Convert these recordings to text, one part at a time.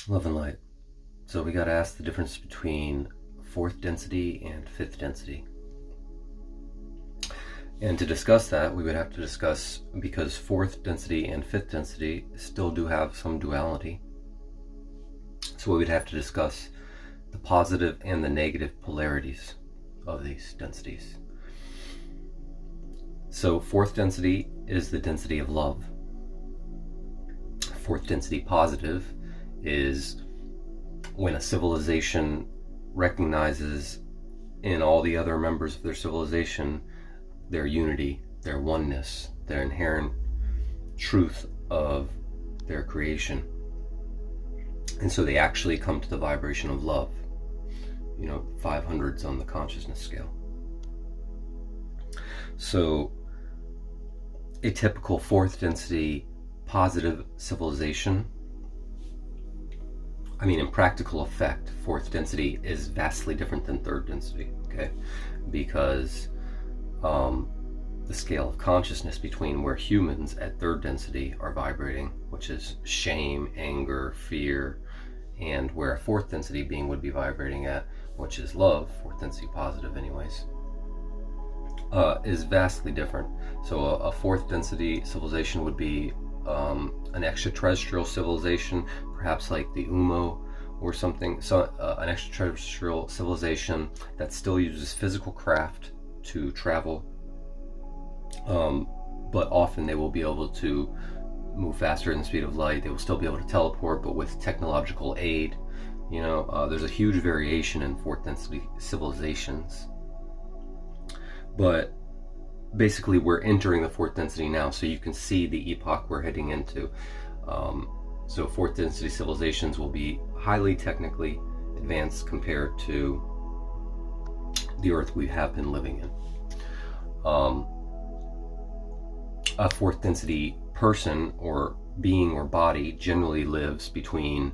Love and light. So we got to ask the difference between fourth density and fifth density. And to discuss that, we would have to discuss, because fourth density and fifth density still do have some duality. So we would have to discuss the positive and the negative polarities of these densities. So fourth density is the density of love. Fourth density positive is when a civilization recognizes in all the other members of their civilization their unity, their oneness, their inherent truth of their creation. And so they actually come to the vibration of love, 500s on the consciousness scale. So a typical fourth density positive civilization, in practical effect, fourth density is vastly different than third density, okay? Because the scale of consciousness between where humans at third density are vibrating, which is shame, anger, fear, and where a fourth density being would be vibrating at, which is love, fourth density positive anyways, is vastly different. So a fourth density civilization would be an extraterrestrial civilization, perhaps like the Umo or something. So an extraterrestrial civilization that still uses physical craft to travel, but often they will be able to move faster than the speed of light. They will still be able to teleport, but with technological aid. There's a huge variation in fourth density civilizations. But basically we're entering the fourth density now, so you can see the epoch we're heading into. So fourth density civilizations will be highly technically advanced compared to the earth we have been living in. A fourth density person or being or body generally lives between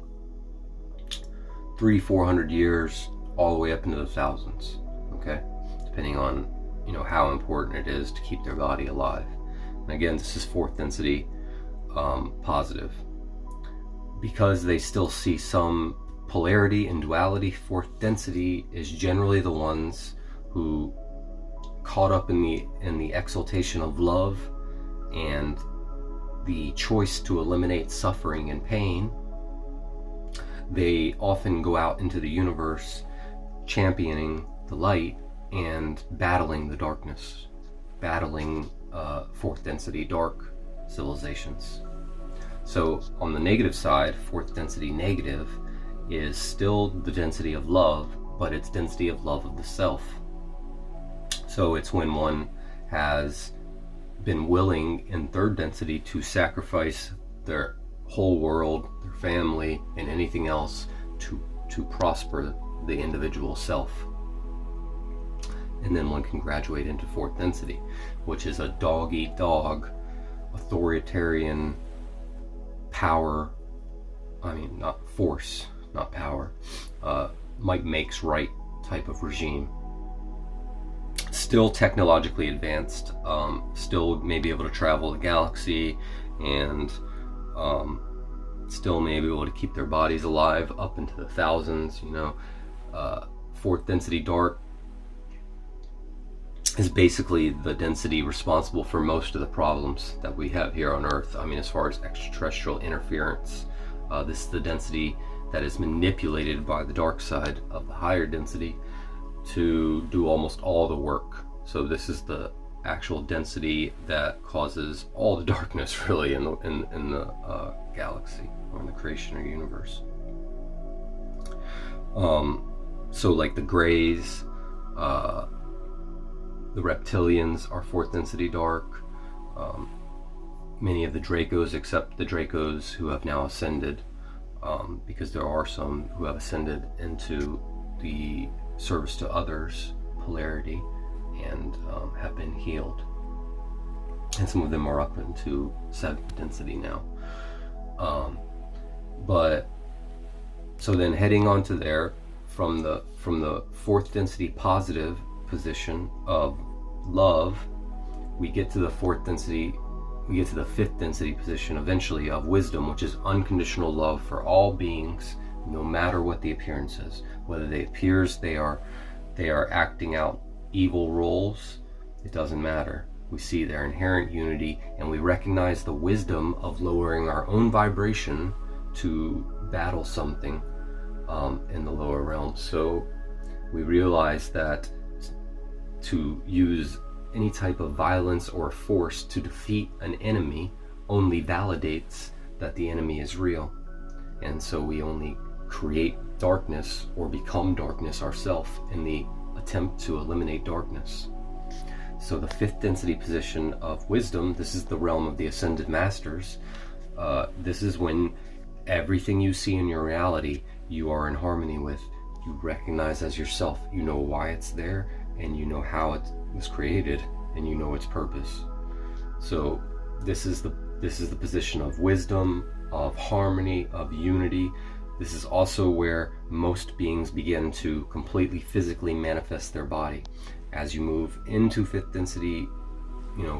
300-400 years all the way up into the thousands, okay, depending on how important it is to keep their body alive. And again, this is fourth density positive. Because they still see some polarity and duality, fourth density is generally the ones who, caught up in the exaltation of love and the choice to eliminate suffering and pain, they often go out into the universe championing the light and battling the darkness, battling fourth density dark civilizations. So on the negative side, fourth density negative is still the density of love, but it's density of love of the self. So it's when one has been willing in third density to sacrifice their whole world, their family, and anything else to prosper the individual self. And then one can graduate into fourth density, which is a dog-eat-dog, authoritarian power, not force, not power, might makes right type of regime. Still technologically advanced, still may be able to travel the galaxy, and still may be able to keep their bodies alive up into the thousands. Fourth density dark is basically the density responsible for most of the problems that we have here on Earth. As far as extraterrestrial interference, this is the density that is manipulated by the dark side of the higher density to do almost all the work. So this is the actual density that causes all the darkness, really, in the galaxy or in the creation or universe. So like the Greys, the reptilians are fourth density dark. Many of the Dracos, except the Dracos who have now ascended, because there are some who have ascended into the service to others polarity and have been healed. And some of them are up into seventh density now. But so then heading on to there, from the fourth density positive position of love, we get to the fourth density, we get to the fifth density position eventually of wisdom, which is unconditional love for all beings, no matter what the appearance is. Whether they appears they are acting out evil roles, it doesn't matter. We see their inherent unity, and we recognize the wisdom of lowering our own vibration to battle something in the lower realms. So we realize that to use any type of violence or force to defeat an enemy only validates that the enemy is real. And so we only create darkness or become darkness ourselves in the attempt to eliminate darkness. So the fifth density position of wisdom, this is the realm of the ascended masters. This is when everything you see in your reality you are in harmony with. You recognize as yourself. You know why it's there, and you know how it was created, and you know its purpose. So this is the position of wisdom, of harmony, of unity. This is also where most beings begin to completely physically manifest their body. As you move into fifth density,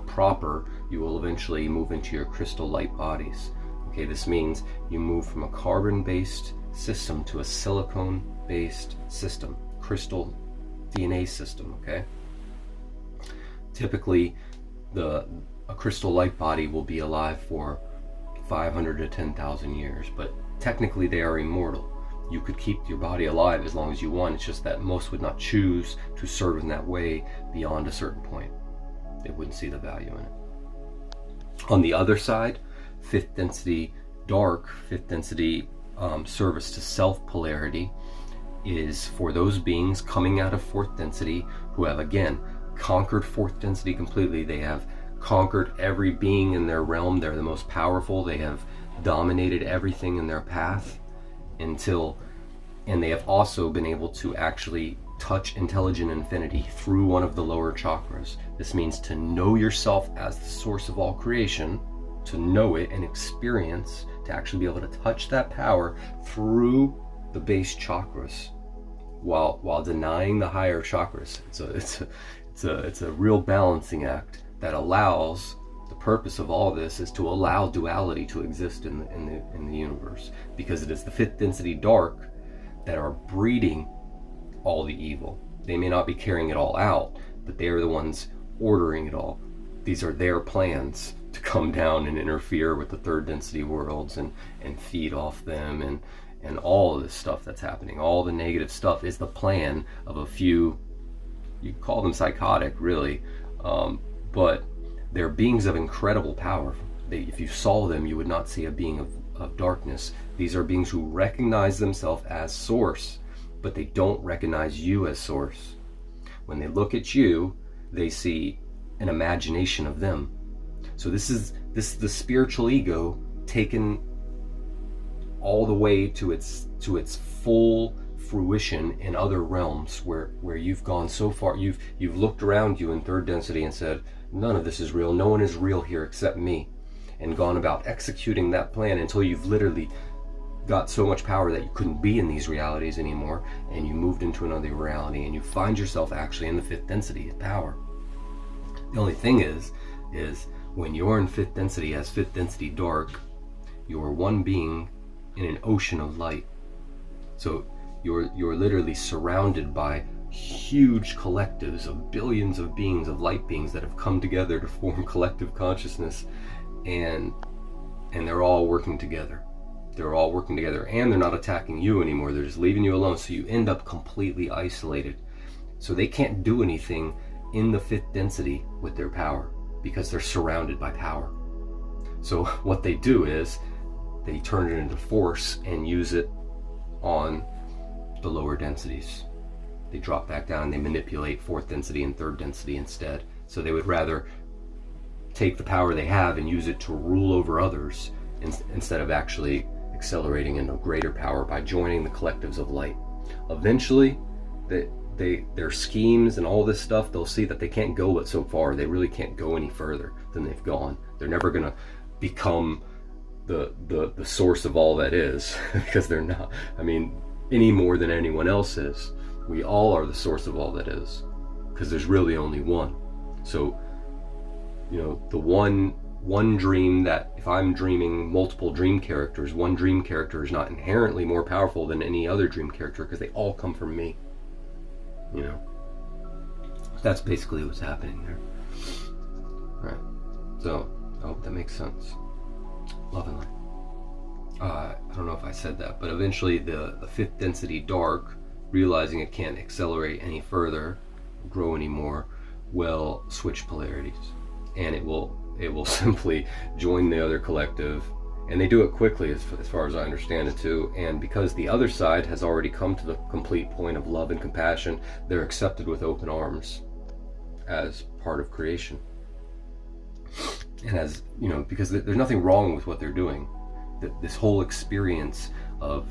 proper, you will eventually move into your crystal light bodies. Okay, this means you move from a carbon-based system to a silicone-based system, crystal DNA system. Okay, typically a crystal light body will be alive for 500 to 10,000 years, but technically they are immortal. You could keep your body alive as long as you want. It's just that most would not choose to serve in that way beyond a certain point. They wouldn't see the value in it. On the other side, fifth density dark, fifth density service to self polarity is for those beings coming out of fourth density who have, again, conquered fourth density completely. They have conquered every being in their realm. They're the most powerful. They have dominated everything in their path and they have also been able to actually touch intelligent infinity through one of the lower chakras. This means to know yourself as the source of all creation, to know it and experience, to actually be able to touch that power through the base chakras while denying the higher chakras. It's a real balancing act that allows. The purpose of all this is to allow duality to exist in the universe, because it is the fifth density dark that are breeding all the evil. They may not be carrying it all out, but they are the ones ordering it all. These are their plans to come down and interfere with the third density worlds and feed off them, and all of this stuff that's happening. All the negative stuff is the plan of a few, you call them psychotic really, but they're beings of incredible power. If you saw them, you would not see a being of darkness. These are beings who recognize themselves as source, but they don't recognize you as source. When they look at you, they see an imagination of them. So this is the spiritual ego taken all the way to its full fruition in other realms where you've gone so far. You've looked around you in third density and said, none of this is real. No one is real here except me. And gone about executing that plan until you've literally got so much power that you couldn't be in these realities anymore, and you moved into another reality, and you find yourself actually in the fifth density of power. The only thing is when you're in fifth density as fifth density dark, you're one being in an ocean of light. So you're literally surrounded by huge collectives of billions of beings, of light beings that have come together to form collective consciousness, and they're all working together. They're all working together, and they're not attacking you anymore. They're just leaving you alone, so you end up completely isolated. So they can't do anything in the fifth density with their power because they're surrounded by power. So what they do is they turn it into force and use it on the lower densities. They drop back down and they manipulate fourth density and third density instead. So they would rather take the power they have and use it to rule over others instead of actually accelerating into greater power by joining the collectives of light. Eventually, their schemes and all this stuff, they'll see that they can't go but so far. They really can't go any further than they've gone. They're never going to become the source of all that is because they're not, any more than anyone else is. We all are the source of all that is, because there's really only one. So, the one one dream, that if I'm dreaming multiple dream characters, one dream character is not inherently more powerful than any other dream character because they all come from me. You know, that's basically what's happening there. All right. So I hope that makes sense. Love and light. I don't know if I said that, but eventually the fifth density dark, realizing it can't accelerate any further, grow anymore, will switch polarities, and it will simply join the other collective, and they do it quickly as far as I understand it too. And because the other side has already come to the complete point of love and compassion, they're accepted with open arms as part of creation. And as you know, because there's nothing wrong with what they're doing. This whole experience of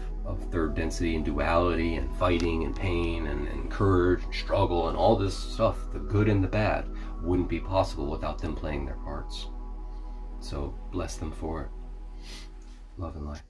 third density and duality and fighting and pain and courage and struggle and all this stuff, the good and the bad, wouldn't be possible without them playing their parts. So bless them for it. Love and light.